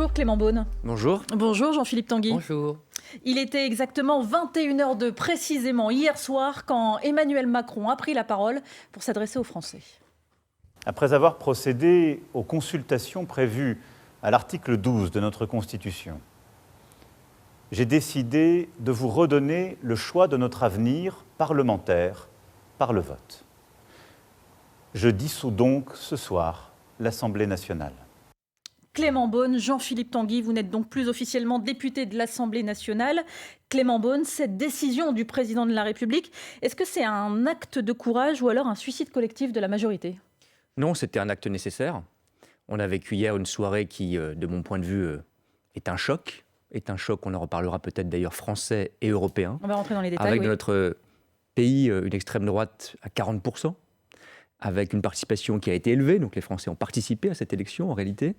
Bonjour Clément Beaune. Bonjour. Bonjour Jean-Philippe Tanguy. Bonjour. Il était exactement 21h02 précisément hier soir quand Emmanuel Macron a pris la parole pour s'adresser aux Français. Après avoir procédé aux consultations prévues à l'article 12 de notre Constitution, j'ai décidé de vous redonner le choix de notre avenir parlementaire par le vote. Je dissous donc ce soir l'Assemblée nationale. Clément Beaune, Jean-Philippe Tanguy, vous n'êtes donc plus officiellement député de l'Assemblée nationale. Clément Beaune, cette décision du président de la République, est-ce que c'est un acte de courage ou alors un suicide collectif de la majorité ? Non, c'était un acte nécessaire. On a vécu hier une soirée qui, de mon point de vue, est un choc. On en reparlera peut-être d'ailleurs français et européen. On va rentrer dans les détails. Avec oui. dans notre pays une extrême droite à 40%, avec une participation qui a été élevée, donc les Français ont participé à cette élection en réalité,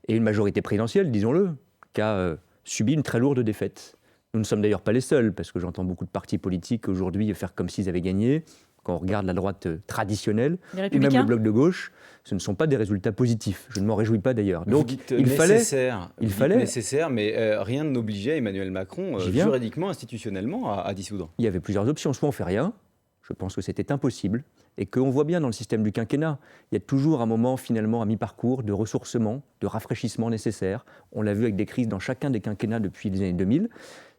et une majorité présidentielle, disons-le, qui a subi une très lourde défaite. Nous ne sommes d'ailleurs pas les seuls, parce que j'entends beaucoup de partis politiques aujourd'hui faire comme s'ils avaient gagné. Quand on regarde la droite traditionnelle, ou même le bloc de gauche, ce ne sont pas des résultats positifs. Je ne m'en réjouis pas d'ailleurs. Donc il fallait, nécessaire, mais rien n'obligeait Emmanuel Macron juridiquement, institutionnellement, à dissoudre. Il y avait plusieurs options. Soit on fait rien, je pense que c'était impossible, et qu'on voit bien dans le système du quinquennat, il y a toujours un moment finalement à mi-parcours de ressourcement, de rafraîchissement nécessaire. On l'a vu avec des crises dans chacun des quinquennats depuis les années 2000.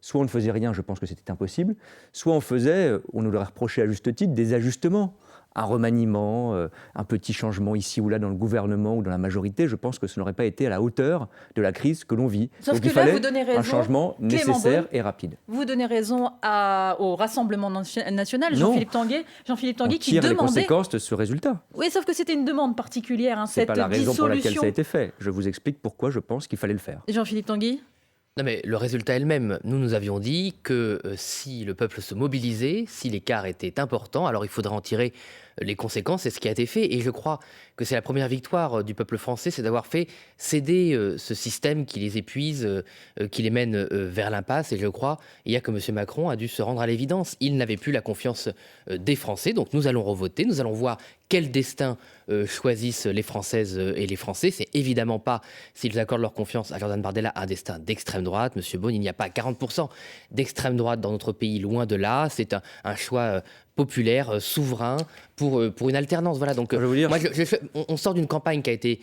Soit on ne faisait rien, je pense que c'était impossible, soit on faisait, on nous l'aurait reproché à juste titre, des ajustements, un remaniement, un petit changement ici ou là dans le gouvernement ou dans la majorité. Je pense que ce n'aurait pas été à la hauteur de la crise que l'on vit. Sauf donc que il là, fallait vous donnez raison, un changement nécessaire et rapide. Vous donnez raison au Rassemblement national, Jean-Philippe Tanguy, qui tire demandait... les conséquences de ce résultat. Oui, sauf que c'était une demande particulière, C'est cette pas la raison dissolution. pour laquelle ça a été fait. Je vous explique pourquoi je pense qu'il fallait le faire. Jean-Philippe Tanguy ? Non mais le résultat elle-même, nous avions dit que si le peuple se mobilisait, si l'écart était important, alors il faudrait en tirer les conséquences, c'est ce qui a été fait. Et je crois que c'est la première victoire du peuple français, c'est d'avoir fait céder ce système qui les épuise, qui les mène vers l'impasse. Et je crois, il y a que M. Macron a dû se rendre à l'évidence. Il n'avait plus la confiance des Français, donc nous allons revoter, nous allons voir quel destin choisissent les Françaises et les Français. C'est évidemment pas, s'ils accordent leur confiance à Jordan Bardella, un destin d'extrême droite. Monsieur Beaune, il n'y a pas 40% d'extrême droite dans notre pays, loin de là. C'est un choix populaire, souverain, pour une alternance. Voilà, donc on sort d'une campagne qui a été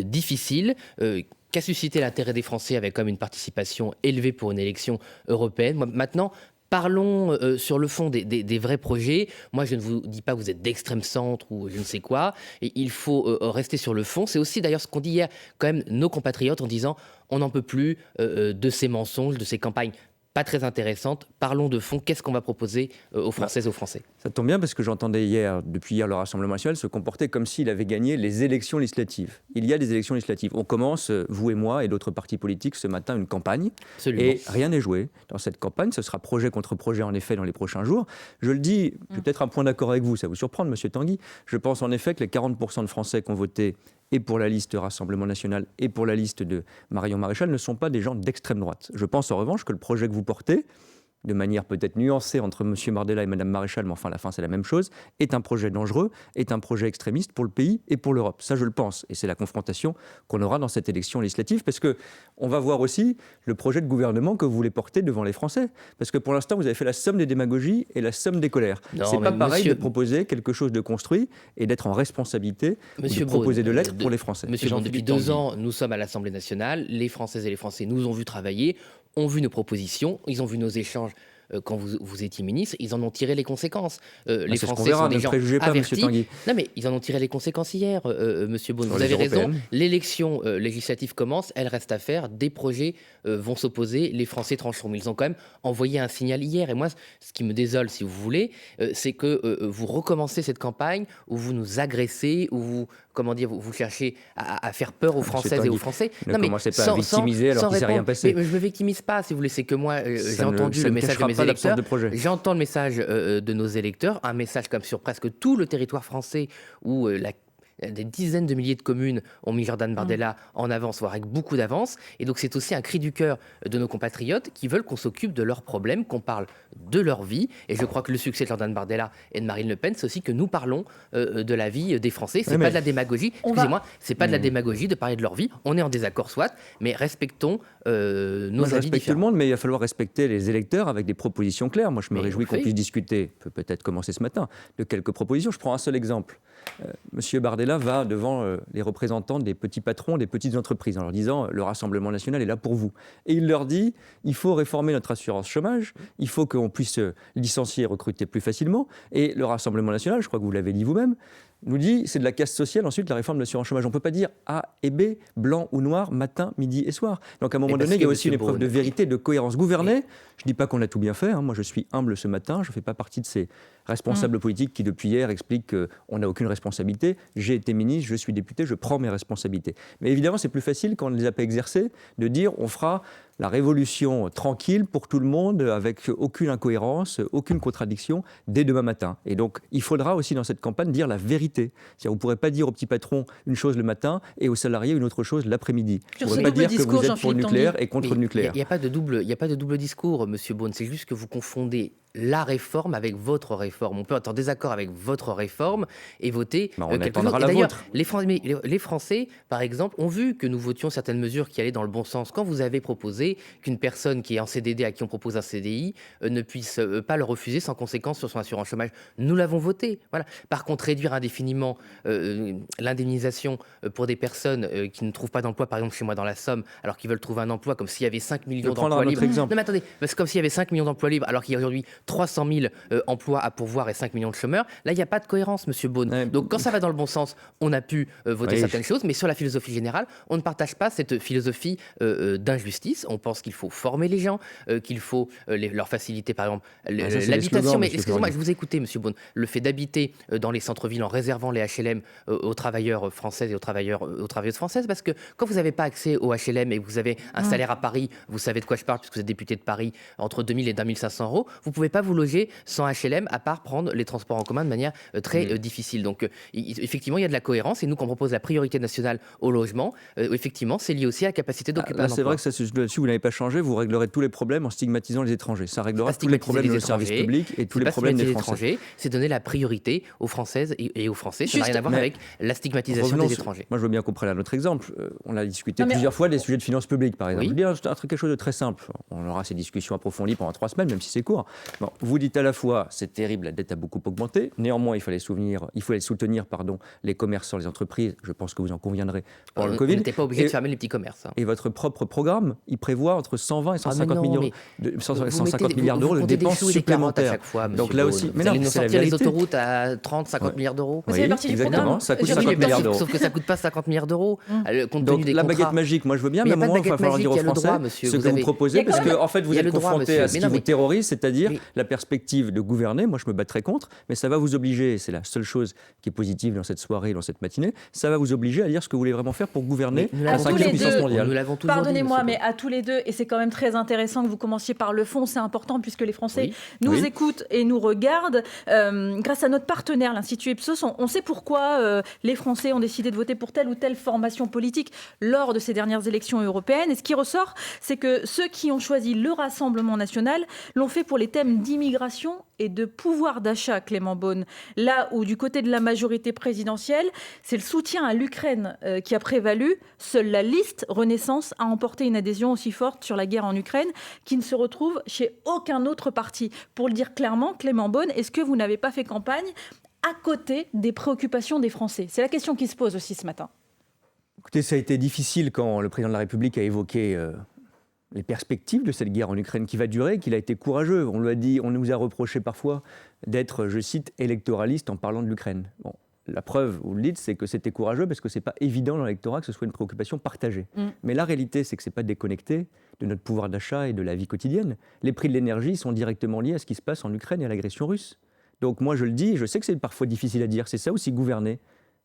difficile, qui a suscité l'intérêt des Français avec comme une participation élevée pour une élection européenne. Maintenant, parlons sur le fond des vrais projets. Moi, je ne vous dis pas que vous êtes d'extrême centre ou je ne sais quoi. Et il faut rester sur le fond. C'est aussi d'ailleurs ce qu'ont dit hier quand même nos compatriotes en disant on n'en peut plus de ces mensonges, de ces campagnes pas très intéressante. Parlons de fond. Qu'est-ce qu'on va proposer aux Françaises et aux Français ? Ça tombe bien parce que j'entendais depuis hier, le Rassemblement national se comporter comme s'il avait gagné les élections législatives. Il y a des élections législatives. On commence, vous et moi et d'autres partis politiques, ce matin, une campagne. Absolument. Et rien n'est joué. Dans cette campagne, ce sera projet contre projet, en effet, dans les prochains jours. Je le dis, j'ai peut-être un point d'accord avec vous, ça vous surprendre, Monsieur Tanguy. Je pense en effet que les 40% de Français qui ont voté et pour la liste Rassemblement national et pour la liste de Marion Maréchal ne sont pas des gens d'extrême droite. Je pense en revanche que le projet que vous portez, de manière peut-être nuancée entre M. Bardella et Mme Maréchal, mais enfin à la fin c'est la même chose, est un projet dangereux, est un projet extrémiste pour le pays et pour l'Europe. Ça je le pense, et c'est la confrontation qu'on aura dans cette élection législative, parce qu'on va voir aussi le projet de gouvernement que vous voulez porter devant les Français, parce que pour l'instant vous avez fait la somme des démagogies et la somme des colères. C'est pas pareil de proposer quelque chose de construit et d'être en responsabilité, ou de proposer de l'être pour les Français. Monsieur Beaune, depuis 2 ans, nous sommes à l'Assemblée nationale, les Françaises et les Français nous ont vu travailler, ont vu nos propositions, ils ont vu nos échanges quand vous étiez ministre, ils en ont tiré les conséquences. Les Français sont des gens avertis. Non mais ils en ont tiré les conséquences hier, Monsieur Beaune. Vous avez raison, l'élection législative commence, elle reste à faire, des projets vont s'opposer, les Français trancheront. Mais ils ont quand même envoyé un signal hier. Et moi, ce qui me désole, si vous voulez, c'est que vous recommencez cette campagne où vous nous agressez, où vous, vous cherchez à faire peur aux Françaises et aux Français. Ne commencez pas à victimiser alors qu'il ne s'est rien passé. Mais je ne me victimise pas, si vous voulez. C'est que moi, j'ai entendu le message de mes électeurs. J'entends le message de nos électeurs, un message comme sur presque tout le territoire français où des dizaines de milliers de communes ont mis Jordan Bardella en avance, voire avec beaucoup d'avance. Et donc c'est aussi un cri du cœur de nos compatriotes qui veulent qu'on s'occupe de leurs problèmes, qu'on parle de leur vie. Et je crois que le succès de Jordan Bardella et de Marine Le Pen, c'est aussi que nous parlons de la vie des Français. C'est pas de la démagogie. Excusez-moi, c'est pas de la démagogie de parler de leur vie. On est en désaccord, soit, mais respectons nos avis respecte différents. tout le monde, mais il va falloir respecter les électeurs avec des propositions claires. Moi, je me réjouis qu'on puisse discuter, peut-être commencer ce matin, de quelques propositions. Je prends un seul exemple. Monsieur Bardella va devant les représentants des petits patrons, des petites entreprises, en leur disant le Rassemblement national est là pour vous. Et il leur dit il faut réformer notre assurance chômage, il faut qu'on puisse licencier et recruter plus facilement. Et le Rassemblement national, je crois que vous l'avez dit vous-même, nous dit c'est de la casse sociale, ensuite la réforme de l'assurance chômage. On ne peut pas dire A et B, blanc ou noir, matin, midi et soir. Donc à un moment donné, il y a aussi une épreuve de vérité, de cohérence. Gouverner, je ne dis pas qu'on a tout bien fait, hein. Moi je suis humble ce matin, je ne fais pas partie de ces responsables politiques qui depuis hier expliquent qu'on n'a aucune responsabilité. J'ai été ministre, je suis député, je prends mes responsabilités. Mais évidemment, c'est plus facile quand on ne les a pas exercées de dire on fera la révolution tranquille pour tout le monde, avec aucune incohérence, aucune contradiction, dès demain matin. Et donc, il faudra aussi dans cette campagne dire la vérité. C'est-à-dire, vous ne pourrez pas dire au petit patron une chose le matin et aux salariés une autre chose l'après-midi. Vous ne pourrez pas dire que vous êtes pour le nucléaire et contre le nucléaire. Il n'y a pas de double discours, Monsieur Beaune. C'est juste que vous confondez la réforme avec votre réforme. On peut être en désaccord avec votre réforme et voter quelque chose. Et d'ailleurs, les Français, par exemple, ont vu que nous votions certaines mesures qui allaient dans le bon sens. Quand vous avez proposé qu'une personne qui est en CDD à qui on propose un CDI ne puisse pas le refuser sans conséquence sur son assurance chômage, nous l'avons voté. Voilà. Par contre, réduire indéfiniment l'indemnisation pour des personnes qui ne trouvent pas d'emploi, par exemple chez moi dans la Somme, alors qu'ils veulent trouver un emploi, comme s'il y avait 5 millions d'emplois libres. Non mais attendez, c'est comme s'il y avait 5 millions d'emplois libres, alors qu'il y a aujourd'hui 300 000 emplois à pourvoir et 5 millions de chômeurs. Là, il n'y a pas de cohérence, Monsieur Beaune. Donc, quand ça va dans le bon sens, on a pu voter certaines choses, mais sur la philosophie générale, on ne partage pas cette philosophie d'injustice. On pense qu'il faut former les gens, qu'il faut leur faciliter, par exemple, l'habitation. Mais excusez-moi, je vous ai écouté, Monsieur Beaune. Le fait d'habiter dans les centres-villes en réservant les HLM aux travailleurs français et aux travailleuses françaises, parce que quand vous n'avez pas accès aux HLM et que vous avez un salaire à Paris, vous savez de quoi je parle, puisque vous êtes député de Paris, entre 2000 et 2500 euros, vous ne pouvez pas vous loger sans HLM, à part prendre les transports en commun de manière très difficile. Donc, effectivement, il y a de la cohérence. Et nous, quand on propose la priorité nationale au logement, effectivement, c'est lié aussi à la capacité d'occuper un emploi. C'est vrai que là-dessus, vous n'avez pas changé. Vous réglerez tous les problèmes en stigmatisant les étrangers. Ça réglera tous les problèmes de service public et tous les problèmes des Français. C'est donner la priorité aux Françaises et aux Français. Ça n'a rien à voir avec la stigmatisation des étrangers. Moi, je veux bien qu'on prenne un autre exemple. On a discuté plusieurs fois des sujets de finances publiques, par exemple. Je veux dire quelque chose de très simple. On aura ces discussions approfondies pendant 3 semaines, même si c'est court. Bon, vous dites à la fois, c'est terrible, la dette a beaucoup augmenté. Néanmoins, il fallait soutenir les commerçants, les entreprises. Je pense que vous en conviendrez pour le Covid. On n'était pas obligé de fermer les petits commerces. Et votre propre programme, il prévoit entre 120 et 150 milliards d'euros de dépenses supplémentaires. Donc là aussi, vous allez nous sortir les autoroutes à 30-50 milliards d'euros. Oui, exactement. Ça coûte 50 milliards d'euros. Sauf que ça ne coûte pas 50 milliards d'euros. Donc la baguette magique, moi je veux bien, mais à un moment, il va falloir dire aux Français ce que vous proposez, parce qu'en fait, vous êtes confronté à ce qui vous terrorise, c'est-à-dire la perspective de gouverner. Moi, je me battrai contre, mais ça va vous obliger, c'est la seule chose qui est positive dans cette soirée, dans cette matinée, ça va vous obliger à dire ce que vous voulez vraiment faire pour gouverner la 5e puissance mondiale. Pardonnez-moi, mais à tous les deux, et c'est quand même très intéressant que vous commenciez par le fond, c'est important puisque les Français nous écoutent et nous regardent. Grâce à notre partenaire, l'Institut Ipsos, on sait pourquoi les Français ont décidé de voter pour telle ou telle formation politique lors de ces dernières élections européennes. Et ce qui ressort, c'est que ceux qui ont choisi le Rassemblement national l'ont fait pour les thèmes d'immigration et de pouvoir d'achat, Clément Beaune. Là où du côté de la majorité présidentielle, c'est le soutien à l'Ukraine qui a prévalu. Seule la liste Renaissance a emporté une adhésion aussi forte sur la guerre en Ukraine qui ne se retrouve chez aucun autre parti. Pour le dire clairement, Clément Beaune, est-ce que vous n'avez pas fait campagne à côté des préoccupations des Français? C'est la question qui se pose aussi ce matin. Écoutez, ça a été difficile quand le président de la République a évoqué les perspectives de cette guerre en Ukraine qui va durer, qu'il a été courageux. On lui a dit, on nous a reproché parfois d'être, je cite, électoraliste en parlant de l'Ukraine. Bon, la preuve, vous le dites, c'est que c'était courageux parce que c'est pas évident dans l'électorat que ce soit une préoccupation partagée. Mais la réalité, c'est que c'est pas déconnecté de notre pouvoir d'achat et de la vie quotidienne. Les prix de l'énergie sont directement liés à ce qui se passe en Ukraine et à l'agression russe. Donc moi, je le dis, je sais que c'est parfois difficile à dire, c'est ça aussi gouverner,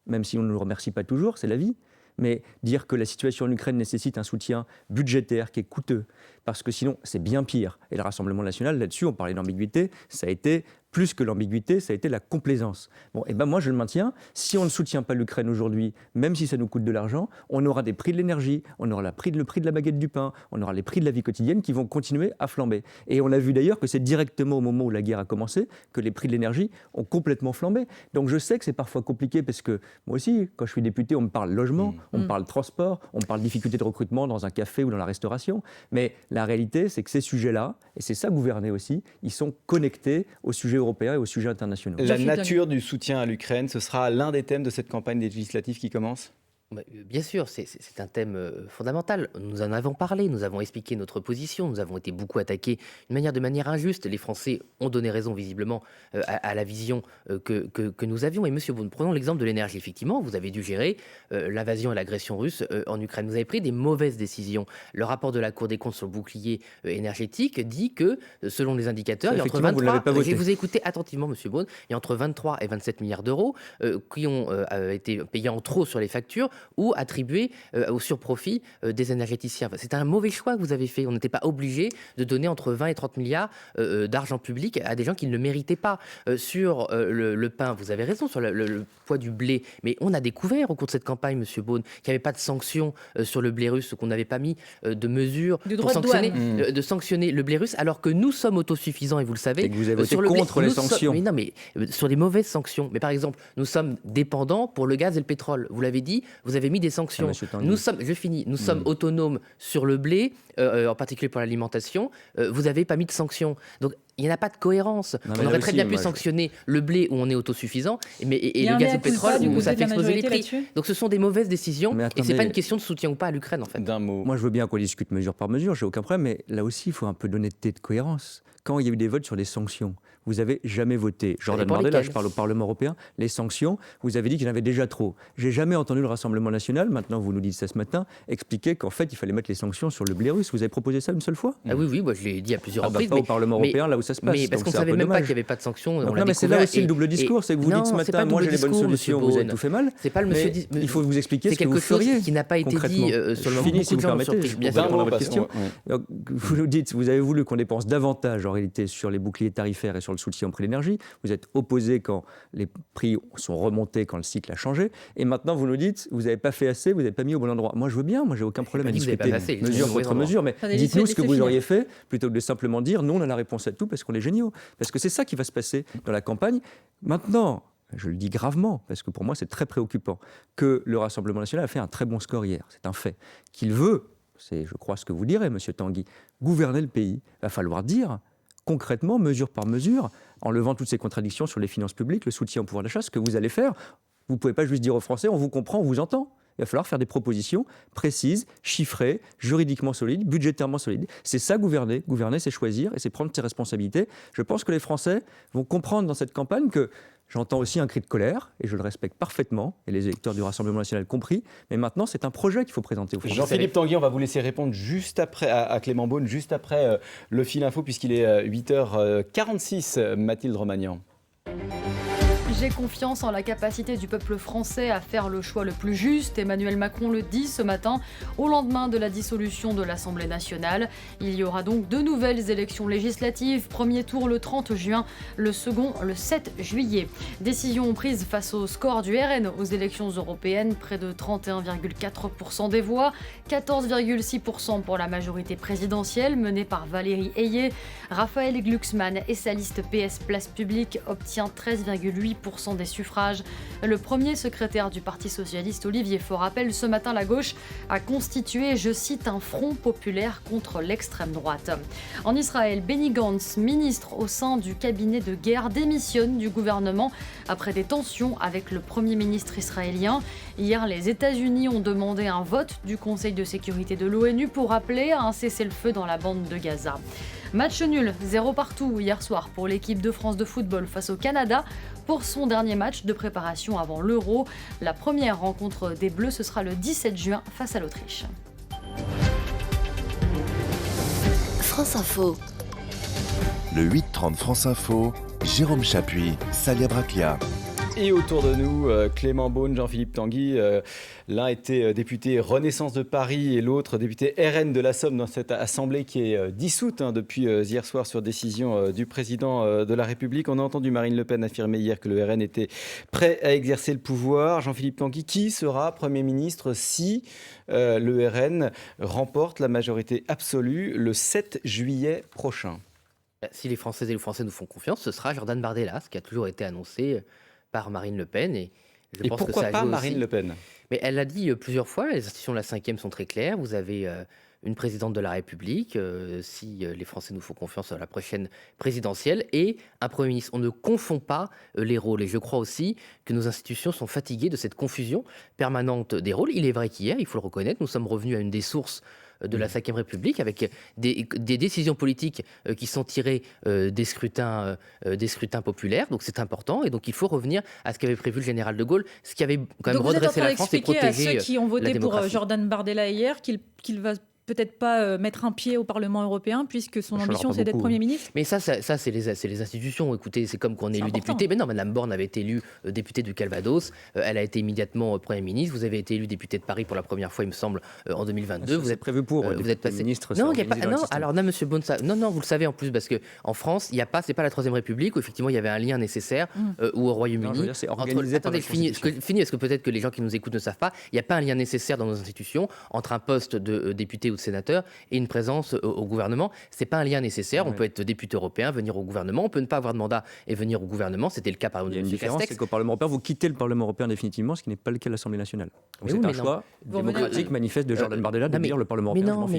même si on ne nous remercie pas toujours, c'est la vie. Mais dire que la situation en Ukraine nécessite un soutien budgétaire qui est coûteux, parce que sinon c'est bien pire. Et le Rassemblement national, là-dessus, on parlait d'ambiguïté, ça a été plus que l'ambiguïté, ça a été la complaisance. Bon, et ben moi je le maintiens, si on ne soutient pas l'Ukraine aujourd'hui, même si ça nous coûte de l'argent, on aura des prix de l'énergie, on aura le prix de la baguette du pain, on aura les prix de la vie quotidienne qui vont continuer à flamber. Et on a vu d'ailleurs que c'est directement au moment où la guerre a commencé que les prix de l'énergie ont complètement flambé. Donc je sais que c'est parfois compliqué parce que moi aussi, quand je suis député, on me parle logement, on me parle transport, on me parle difficulté de recrutement dans un café ou dans la restauration. Mais la réalité, c'est que ces sujets-là, et c'est ça gouverner aussi, ils sont connectés aux sujets européens et aux sujets internationaux. La nature du soutien à l'Ukraine, ce sera l'un des thèmes de cette campagne législative qui commence ? Bien sûr, c'est un thème fondamental. Nous en avons parlé, nous avons expliqué notre position, nous avons été beaucoup attaqués de manière injuste. Les Français ont donné raison visiblement à la vision que nous avions. Et monsieur Beaune, prenons l'exemple de l'énergie. Effectivement, vous avez dû gérer l'invasion et l'agression russe en Ukraine. Vous avez pris des mauvaises décisions. Le rapport de la Cour des comptes sur le bouclier énergétique dit que, selon les indicateurs, il y a entre 23, je vous ai écouté attentivement monsieur Beaune, il y a entre 23 et 27 milliards d'euros qui ont été payés en trop sur les factures ou attribués au surprofit des énergéticiens. C'est un mauvais choix que vous avez fait. On n'était pas obligé de donner entre 20 et 30 milliards d'argent public à des gens qui ne le méritaient pas. Sur le pain, vous avez raison, sur le poids du blé, mais on a découvert au cours de cette campagne, monsieur Beaune, qu'il n'y avait pas de sanctions sur le blé russe, qu'on n'avait pas mis de mesures pour sanctionner le blé russe, alors que nous sommes autosuffisants, et vous le savez. Et que vous avez voté contre les sanctions. Mais sur les mauvaises sanctions. Mais par exemple, nous sommes dépendants pour le gaz et le pétrole. Vous l'avez dit, vous avez mis des sanctions. Nous sommes autonomes sur le blé, en particulier pour l'alimentation. Vous n'avez pas mis de sanctions. Donc, il n'y en a pas de cohérence. On aurait très bien pu sanctionner le blé où on est autosuffisant et le gaz et le pétrole où ça fait exploser les prix. Donc ce sont des mauvaises décisions et ce n'est pas une question de soutien ou pas à l'Ukraine en fait. D'un mot. Moi je veux bien qu'on discute mesure par mesure, j'ai aucun problème, mais là aussi il faut un peu d'honnêteté, de cohérence. Quand il y a eu des votes sur les sanctions, vous n'avez jamais voté. Jordan Bardella, je parle au Parlement européen, les sanctions, vous avez dit qu'il y en avait déjà trop. J'ai jamais entendu le Rassemblement national, maintenant vous nous dites ça ce matin, expliquer qu'en fait il fallait mettre les sanctions sur le blé russe. Vous avez proposé ça une seule fois ? Ah oui, moi je l'ai dit à plusieurs reprises. Pas au Parlement européen, là où ça se passe. Mais parce qu'on ne savait même pas qu'il n'y avait pas de sanctions. Non, mais c'est là aussi le double discours, c'est que vous dites ce matin, moi j'ai les bonnes solutions, vous avez tout fait mal. C'est pas le monsieur. Il faut vous expliquer ce que vous feriez. C'est quelque chose qui n'a pas été dit sur le moment. Fini, si vous permettez, je bien répondre à votre question. Vous nous dites, vous avez voulu qu'on dépense davantage en réalité sur les boucliers tarifaires et sur le soutien au prix de l'énergie. Vous êtes opposé quand les prix sont remontés, quand le cycle a changé. Et maintenant, vous nous dites, vous n'avez pas fait assez, vous n'avez pas mis au bon endroit. Moi, je veux bien, moi, j'ai aucun problème à discuter mesure contre mesure, mais dites-nous ce que vous auriez fait plutôt que de simplement dire, nous, on a la réponse à tout parce qu'on est géniaux. Parce que c'est ça qui va se passer dans la campagne. Maintenant, je le dis gravement, parce que pour moi, c'est très préoccupant, que le Rassemblement national a fait un très bon score hier. C'est un fait. Qu'il veut, c'est, je crois, ce que vous direz, monsieur Tanguy, gouverner le pays. Il va falloir dire concrètement, mesure par mesure, en levant toutes ces contradictions sur les finances publiques, le soutien au pouvoir d'achat, ce que vous allez faire. Vous ne pouvez pas juste dire aux Français, on vous comprend, on vous entend. Il va falloir faire des propositions précises, chiffrées, juridiquement solides, budgétairement solides. C'est ça gouverner. Gouverner, c'est choisir et c'est prendre ses responsabilités. Je pense que les Français vont comprendre dans cette campagne que j'entends aussi un cri de colère, et je le respecte parfaitement, et les électeurs du Rassemblement national compris, mais maintenant c'est un projet qu'il faut présenter aux Français. Jean-Philippe Tanguy, on va vous laisser répondre juste après à Clément Beaune, juste après le fil info, puisqu'il est 8h46, Mathilde Romagnan. J'ai confiance en la capacité du peuple français à faire le choix le plus juste. Emmanuel Macron le dit ce matin, au lendemain de la dissolution de l'Assemblée nationale. Il y aura donc 2 nouvelles élections législatives. Premier tour le 30 juin, le second le 7 juillet. Décision prise face au score du RN aux élections européennes. Près de 31,4% des voix, 14,6% pour la majorité présidentielle menée par Valérie Ayé. Raphaël Glucksmann et sa liste PS Place Publique obtient 13,8% des suffrages. Le premier secrétaire du Parti socialiste, Olivier Faure, appelle ce matin la gauche à constituer, je cite, un front populaire contre l'extrême droite. En Israël, Benny Gantz, ministre au sein du cabinet de guerre, démissionne du gouvernement après des tensions avec le Premier ministre israélien. Hier, les États-Unis ont demandé un vote du Conseil de sécurité de l'ONU pour appeler à un cessez-le-feu dans la bande de Gaza. Match nul, 0 partout hier soir pour l'équipe de France de football face au Canada pour son dernier match de préparation avant l'Euro. La première rencontre des Bleus, ce sera le 17 juin face à l'Autriche. France Info. Le 8-30 France Info, Jérôme Chapuis, Salia Braclia. Et autour de nous, Clément Beaune, Jean-Philippe Tanguy, l'un était député Renaissance de Paris et l'autre député RN de la Somme dans cette assemblée qui est dissoute depuis hier soir sur décision du président de la République. On a entendu Marine Le Pen affirmer hier que le RN était prêt à exercer le pouvoir. Jean-Philippe Tanguy, qui sera Premier ministre si le RN remporte la majorité absolue le 7 juillet prochain? Si les Françaises et les Français nous font confiance, ce sera Jordan Bardella, ce qui a toujours été annoncé par Marine Le Pen. Et je pense pourquoi que ça pas joue Marine aussi. Le Pen? Mais elle l'a dit plusieurs fois, les institutions de la 5e sont très claires. Vous avez une présidente de la République, si les Français nous font confiance à la prochaine présidentielle, et un Premier ministre. On ne confond pas les rôles. Et je crois aussi que nos institutions sont fatiguées de cette confusion permanente des rôles. Il est vrai qu'hier, il faut le reconnaître, nous sommes revenus à une des sources de la 5e République, avec des décisions politiques qui sont tirées des scrutins populaires. Donc c'est important. Et donc il faut revenir à ce qu'avait prévu le général de Gaulle, ce qui avait quand même redressé la France et protégé la démocratie. À ceux qui ont voté pour Jordan Bardella hier qu'il va peut-être pas mettre un pied au Parlement européen, puisque son ambition, c'est d'être Premier ministre. Mais ça c'est les institutions. Écoutez, c'est comme qu'on est élu député. Mais non, Madame Borne avait été élue députée du Calvados. Elle a été immédiatement Premier ministre. Vous avez été élu député de Paris pour la première fois, il me semble, en 2022. Vous êtes prévu pour vous êtes passé ministre. Non, il y a pas. Non, alors là, Monsieur Beaune, non, vous le savez en plus, parce que en France, il y a pas. C'est pas la Troisième République où effectivement il y avait un lien nécessaire ou au Royaume-Uni. Attendez, je finis, parce que peut-être que les gens qui nous écoutent ne savent pas. Il n'y a pas un lien nécessaire dans nos institutions entre un poste de député ou de sénateur et une présence au gouvernement. C'est pas un lien nécessaire. On peut être député européen, venir au gouvernement. On peut ne pas avoir de mandat et venir au gouvernement. C'était le cas par exemple de M. Castex. différence, c'est qu'au Parlement européen, vous quittez le Parlement européen définitivement, ce qui n'est pas le cas de l'Assemblée nationale. Donc c'est un choix démocratique manifeste de Jordan Bardella de dire le Parlement européen. Mais non, mais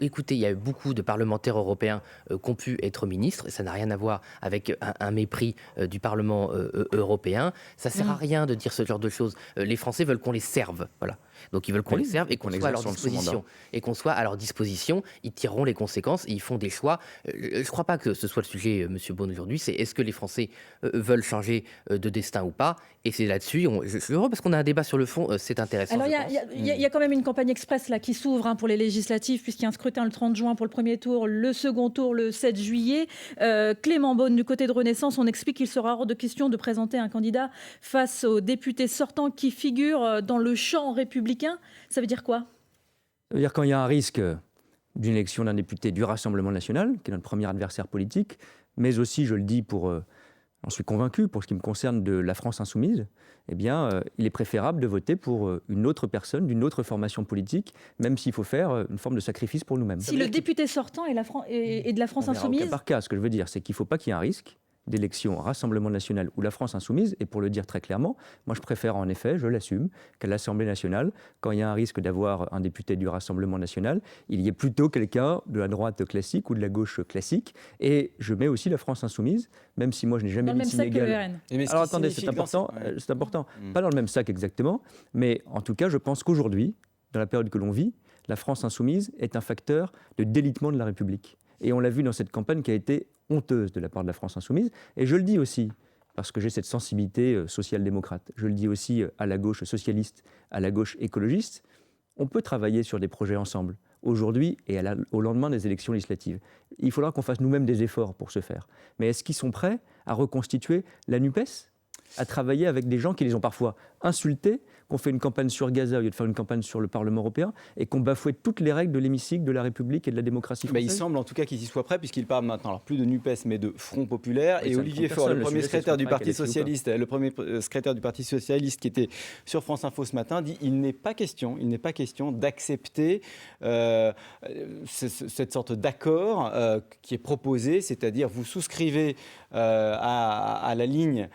écoutez, il y a beaucoup de parlementaires européens qui ont pu être ministres, et ça n'a rien à voir avec un mépris du Parlement européen. Ça sert à rien de dire ce genre de choses. Les Français veulent qu'on les serve, voilà. Donc ils veulent qu'on les serve et qu'on soit à leur disposition. Et qu'on soit à leur disposition, ils tireront les conséquences et ils font des choix. Je ne crois pas que ce soit le sujet, Monsieur Beaune, aujourd'hui. C'est est-ce que les Français veulent changer de destin ou pas? Et c'est là-dessus, je suis heureux parce qu'on a un débat sur le fond, c'est intéressant. Alors il y a quand même une campagne express là, qui s'ouvre pour les législatives, puisqu'il y a un scrutin le 30 juin pour le premier tour, le second tour le 7 juillet. Clément Beaune, du côté de Renaissance, on explique qu'il sera hors de question de présenter un candidat face aux députés sortants qui figurent dans le champ républicain. Ça veut dire quoi? Ça veut dire quand il y a un risque d'une élection d'un député du Rassemblement national, qui est notre premier adversaire politique, mais aussi, je le dis j'en suis convaincu, pour ce qui me concerne de la France insoumise, eh bien, il est préférable de voter pour une autre personne, d'une autre formation politique, même s'il faut faire une forme de sacrifice pour nous-mêmes. Si le député sortant est de la France insoumise... Au cas par cas, ce que je veux dire, c'est qu'il ne faut pas qu'il y ait un risque d'élection Rassemblement national ou la France insoumise, et pour le dire très clairement, moi je préfère en effet, je l'assume, qu'à l'Assemblée nationale, quand il y a un risque d'avoir un député du Rassemblement national, il y ait plutôt quelqu'un de la droite classique ou de la gauche classique, et je mets aussi la France insoumise, même si moi je n'ai jamais mis Sénégal. Alors attendez, c'est important, pas dans le même sac exactement, mais en tout cas je pense qu'aujourd'hui, dans la période que l'on vit, la France insoumise est un facteur de délitement de la République. Et on l'a vu dans cette campagne qui a été honteuse de la part de la France insoumise. Et je le dis aussi, parce que j'ai cette sensibilité social-démocrate, je le dis aussi à la gauche socialiste, à la gauche écologiste, on peut travailler sur des projets ensemble, aujourd'hui et au lendemain des élections législatives. Il faudra qu'on fasse nous-mêmes des efforts pour ce faire. Mais est-ce qu'ils sont prêts à reconstituer la NUPES, à travailler avec des gens qui les ont parfois insultés, qu'on fait une campagne sur Gaza au lieu de faire une campagne sur le Parlement européen, et qu'on bafouait toutes les règles de l'hémicycle, de la République et de la démocratie française? Il semble en tout cas qu'ils y soient prêts, puisqu'ils parlent maintenant, alors plus de NUPES, mais de Front Populaire. Et Olivier Faure, le premier secrétaire du Parti Socialiste, qui était sur France Info ce matin, dit il n'est pas question d'accepter cette sorte d'accord qui est proposé, c'est-à-dire vous souscrivez à la ligne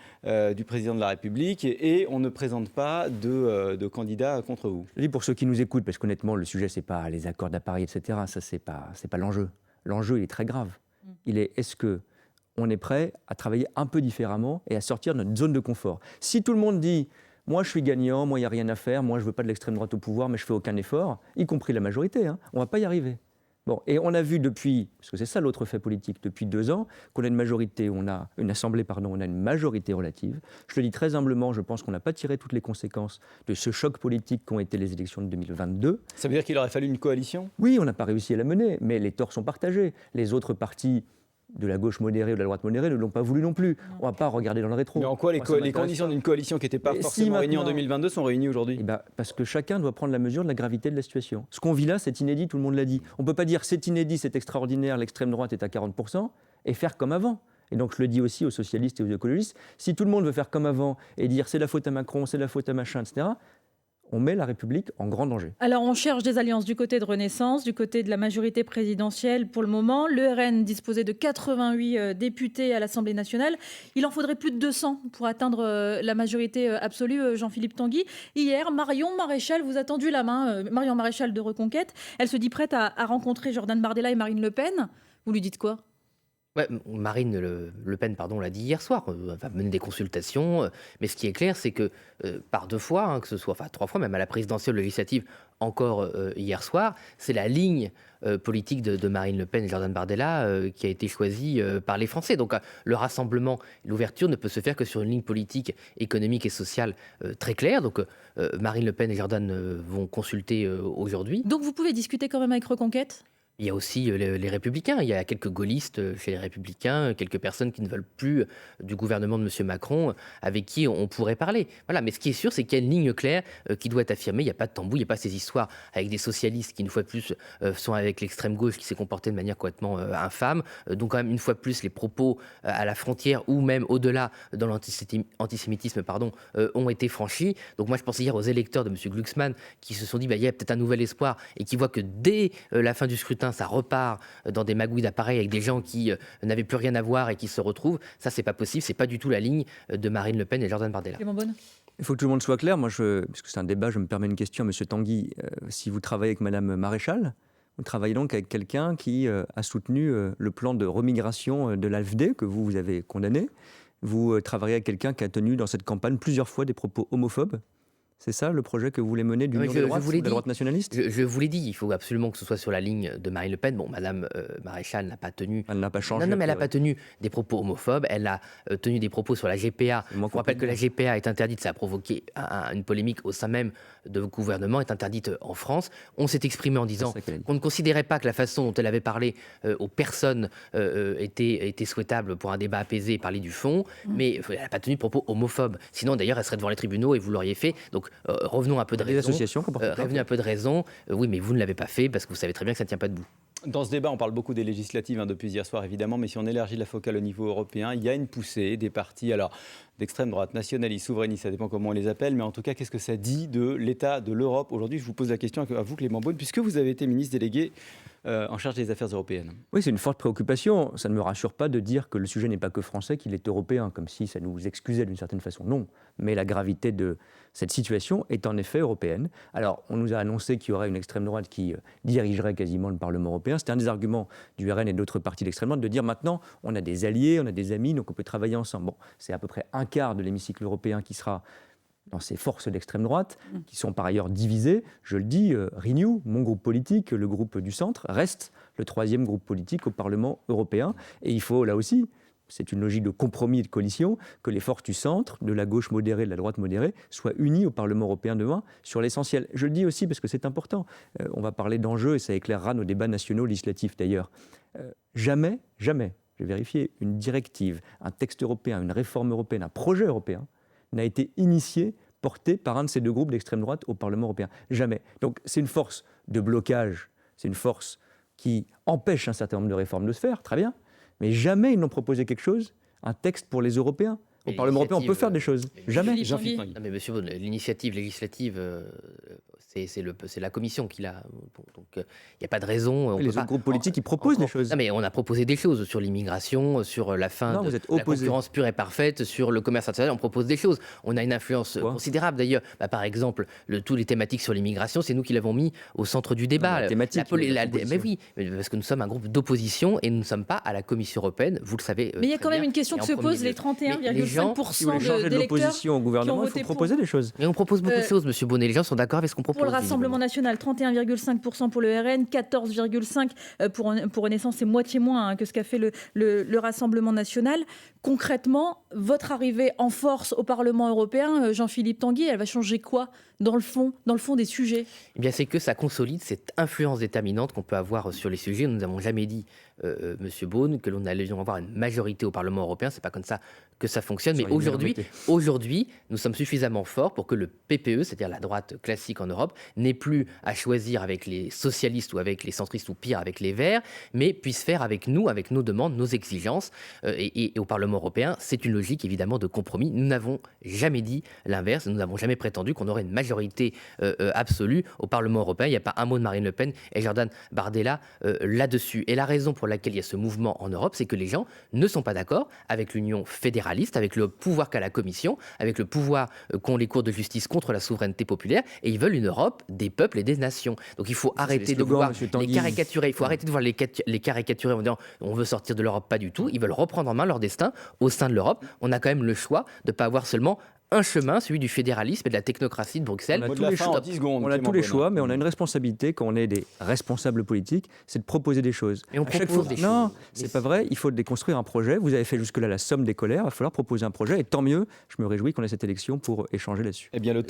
du président de la République et on ne présente pas de candidats contre vous. Je dis pour ceux qui nous écoutent, parce qu'honnêtement, le sujet, c'est pas les accords d'Paris, etc. Ça, c'est pas l'enjeu. L'enjeu, il est très grave. Il est, est-ce qu'on est prêt à travailler un peu différemment et à sortir de notre zone de confort? Si tout le monde dit, moi, je suis gagnant, moi, il n'y a rien à faire, moi, je ne veux pas de l'extrême droite au pouvoir, mais je ne fais aucun effort, y compris la majorité, on ne va pas y arriver. Bon, et on a vu depuis, parce que c'est ça l'autre fait politique, depuis 2 ans, qu'on a une majorité, on a une assemblée, on a une majorité relative. Je le dis très humblement, je pense qu'on n'a pas tiré toutes les conséquences de ce choc politique qu'ont été les élections de 2022. Ça veut dire qu'il aurait fallu une coalition? Oui, on n'a pas réussi à la mener, mais les torts sont partagés. Les autres partis de la gauche modérée ou de la droite modérée ne l'ont pas voulu non plus. On ne va pas regarder dans le rétro. Mais en quoi les conditions d'une coalition qui n'était pas forcément réunie en 2022 sont réunies aujourd'hui ? Parce que chacun doit prendre la mesure de la gravité de la situation. Ce qu'on vit là, c'est inédit, tout le monde l'a dit. On ne peut pas dire c'est inédit, c'est extraordinaire, l'extrême droite est à 40%, et faire comme avant. Et donc je le dis aussi aux socialistes et aux écologistes, si tout le monde veut faire comme avant et dire c'est la faute à Macron, c'est la faute à machin, etc., on met la République en grand danger. Alors on cherche des alliances du côté de Renaissance, du côté de la majorité présidentielle pour le moment. Le RN disposait de 88 députés à l'Assemblée nationale. Il en faudrait plus de 200 pour atteindre la majorité absolue, Jean-Philippe Tanguy. Hier, Marion Maréchal vous a tendu la main, Marion Maréchal de Reconquête. Elle se dit prête à rencontrer Jordan Bardella et Marine Le Pen. Vous lui dites quoi ? Ouais, Marine Le Pen l'a dit hier soir, va mener des consultations, mais ce qui est clair, c'est que par 2 fois, que ce soit, 3 fois, même à la présidentielle législative, encore hier soir, c'est la ligne politique de Marine Le Pen et Jordan Bardella qui a été choisie par les Français. Donc le rassemblement, l'ouverture ne peut se faire que sur une ligne politique, économique et sociale très claire. Donc Marine Le Pen et Jordan vont consulter aujourd'hui. Donc vous pouvez discuter quand même avec Reconquête ? Il y a aussi les Républicains. Il y a quelques gaullistes chez les Républicains, quelques personnes qui ne veulent plus du gouvernement de M. Macron, avec qui on pourrait parler. Voilà. Mais ce qui est sûr, c'est qu'il y a une ligne claire qui doit être affirmée. Il n'y a pas de tambouille, il n'y a pas ces histoires avec des socialistes qui, une fois de plus, sont avec l'extrême gauche qui s'est comportée de manière complètement infâme. Donc, quand même, une fois de plus, les propos à la frontière ou même au-delà dans l'antisémitisme ont été franchis. Donc, moi, je pensais hier aux électeurs de M. Glucksmann qui se sont dit il y a peut-être un nouvel espoir et qui voient que dès la fin du scrutin, ça repart dans des magouilles d'appareils avec des gens qui n'avaient plus rien à voir et qui se retrouvent. Ça, c'est pas possible. C'est pas du tout la ligne de Marine Le Pen et Jordan Bardella. Il faut que tout le monde soit clair. Moi, puisque c'est un débat, je me permets une question à M. Tanguy. Si vous travaillez avec Mme Maréchal, vous travaillez donc avec quelqu'un qui a soutenu le plan de remigration de l'AFD que vous avez condamné. Vous travaillez avec quelqu'un qui a tenu dans cette campagne plusieurs fois des propos homophobes. C'est ça le projet que vous voulez mener d'union de droite, de la droite nationaliste ? Je vous l'ai dit, il faut absolument que ce soit sur la ligne de Marine Le Pen. Bon, Madame Maréchal n'a pas tenu... Elle n'a pas changé. Non, mais elle n'a pas tenu des propos homophobes. Elle a tenu des propos sur la GPA. Je vous rappelle que la GPA est interdite. Ça a provoqué une polémique au sein même de gouvernement, est interdite en France. On s'est exprimé en disant qu'on ne considérait pas que la façon dont elle avait parlé aux personnes était souhaitable pour un débat apaisé et parler du fond. Mais elle n'a pas tenu de propos homophobes. Sinon, d'ailleurs, elle serait devant les tribunaux et vous l'auriez fait. Donc, revenons un peu de raison. Les associations revenez un peu de raison. Oui, mais vous ne l'avez pas fait parce que vous savez très bien que ça ne tient pas debout. Dans ce débat, on parle beaucoup des législatives depuis hier soir, évidemment, mais si on élargit la focale au niveau européen, il y a une poussée des partis, alors d'extrême droite, nationalistes, souverainistes, ça dépend comment on les appelle, mais en tout cas, qu'est-ce que ça dit de l'état de l'Europe aujourd'hui ? Je vous pose la question à vous, Clément Beaune, puisque vous avez été ministre délégué en charge des affaires européennes. Oui, c'est une forte préoccupation. Ça ne me rassure pas de dire que le sujet n'est pas que français, qu'il est européen, comme si ça nous excusait d'une certaine façon. Non, mais la gravité de cette situation est en effet européenne. Alors, on nous a annoncé qu'il y aurait une extrême droite qui dirigerait quasiment le Parlement européen. C'était un des arguments du RN et d'autres partis d'extrême droite de dire maintenant, on a des alliés, on a des amis, donc on peut travailler ensemble. Bon, c'est à peu près un quart de l'hémicycle européen qui sera dans ces forces d'extrême droite, qui sont par ailleurs divisées. Je le dis, Renew, mon groupe politique, le groupe du centre, reste le 3e groupe politique au Parlement européen. Et il faut, là aussi, c'est une logique de compromis et de coalition, que les forces du centre, de la gauche modérée, de la droite modérée, soient unies au Parlement européen demain sur l'essentiel. Je le dis aussi parce que c'est important. On va parler d'enjeux et ça éclairera nos débats nationaux législatifs d'ailleurs. Jamais, j'ai vérifié, une directive, un texte européen, une réforme européenne, un projet européen n'a été initié, porté par un de ces 2 groupes d'extrême droite au Parlement européen. Jamais. Donc c'est une force de blocage, c'est une force qui empêche un certain nombre de réformes de se faire, très bien, mais jamais ils n'ont proposé quelque chose, un texte pour les Européens. Au Parlement européen, on peut faire des choses. Jamais. Non, mais monsieur, l'initiative législative, c'est la Commission qui l'a. Donc, il n'y a pas de raison. Les autres groupes politiques qui proposent des choses. Non, mais on a proposé des choses sur l'immigration, sur la fin de la concurrence pure et parfaite, sur le commerce international. On propose des choses. On a une influence considérable, d'ailleurs. Par exemple, toutes les thématiques sur l'immigration, c'est nous qui l'avons mis au centre du débat. La thématique. Mais oui, parce que nous sommes un groupe d'opposition et nous ne sommes pas à la Commission européenne. Vous le savez. Mais il y a quand même une question que se posent les 31,5 gens... Si vous voulez changer de l'opposition au gouvernement, il faut proposer des choses. Mais on propose beaucoup de choses, Monsieur Bonnet. Les gens sont d'accord avec ce qu'on propose. Pour le Rassemblement national, 31,5% pour le RN, 14,5% pour Renaissance, c'est moitié moins que ce qu'a fait le Rassemblement national. Concrètement, votre arrivée en force au Parlement européen, Jean-Philippe Tanguy, elle va changer quoi dans le fond des sujets? Eh bien, c'est que ça consolide cette influence déterminante qu'on peut avoir sur les sujets. Nous n'avons jamais dit, Monsieur Beaune, que l'on allait avoir une majorité au Parlement européen. C'est pas comme ça que ça fonctionne. Mais aujourd'hui, nous sommes suffisamment forts pour que le PPE, c'est-à-dire la droite classique en Europe, n'ait plus à choisir avec les socialistes ou avec les centristes ou pire avec les Verts, mais puisse faire avec nous, avec nos demandes, nos exigences. Et au Parlement européen, c'est une logique évidemment de compromis. Nous n'avons jamais dit l'inverse. Nous n'avons jamais prétendu qu'on aurait une majorité absolue au Parlement européen. Il n'y a pas un mot de Marine Le Pen et Jordan Bardella là-dessus. Et la raison pour laquelle il y a ce mouvement en Europe, c'est que les gens ne sont pas d'accord avec l'union fédéraliste, avec le pouvoir qu'a la Commission, avec le pouvoir qu'ont les cours de justice contre la souveraineté populaire, et ils veulent une Europe des peuples et des nations. Donc il faut arrêter de voir les caricaturer, il faut arrêter de voir les caricaturer en disant on veut sortir de l'Europe, pas du tout. Ils veulent reprendre en main leur destin au sein de l'Europe. On a quand même le choix de ne pas avoir seulement un chemin, celui du fédéralisme et de la technocratie de Bruxelles. On a tous les choix, mais on a une responsabilité quand on est des responsables politiques, c'est de proposer des choses. Et on propose des choses. Non, c'est pas vrai, il faut déconstruire un projet. Vous avez fait jusque-là la somme des colères, il va falloir proposer un projet, et tant mieux, je me réjouis qu'on ait cette élection pour échanger là-dessus. Eh bien, le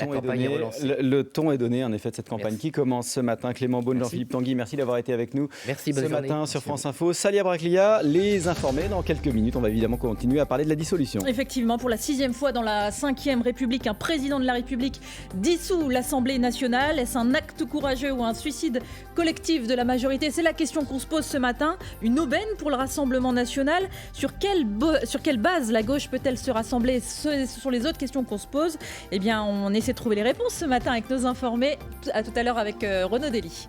ton est donné, en effet, de cette campagne qui commence ce matin. Clément Beaune, Jean-Philippe Tanguy, merci d'avoir été avec nous ce matin sur France Info. Salia Braclia, les informés. Dans quelques minutes, on va évidemment continuer à parler de la dissolution. Effectivement, pour la 6e fois dans la 5e République, un président de la République dissout l'Assemblée nationale. Est-ce un acte courageux ou un suicide collectif de la majorité? C'est la question qu'on se pose ce matin. Une aubaine pour le Rassemblement national. Sur quelle base la gauche peut-elle se rassembler? Ce sont les autres questions qu'on se pose. Eh bien, on essaie de trouver les réponses ce matin avec nos informés. À tout à l'heure avec Renaud Dely.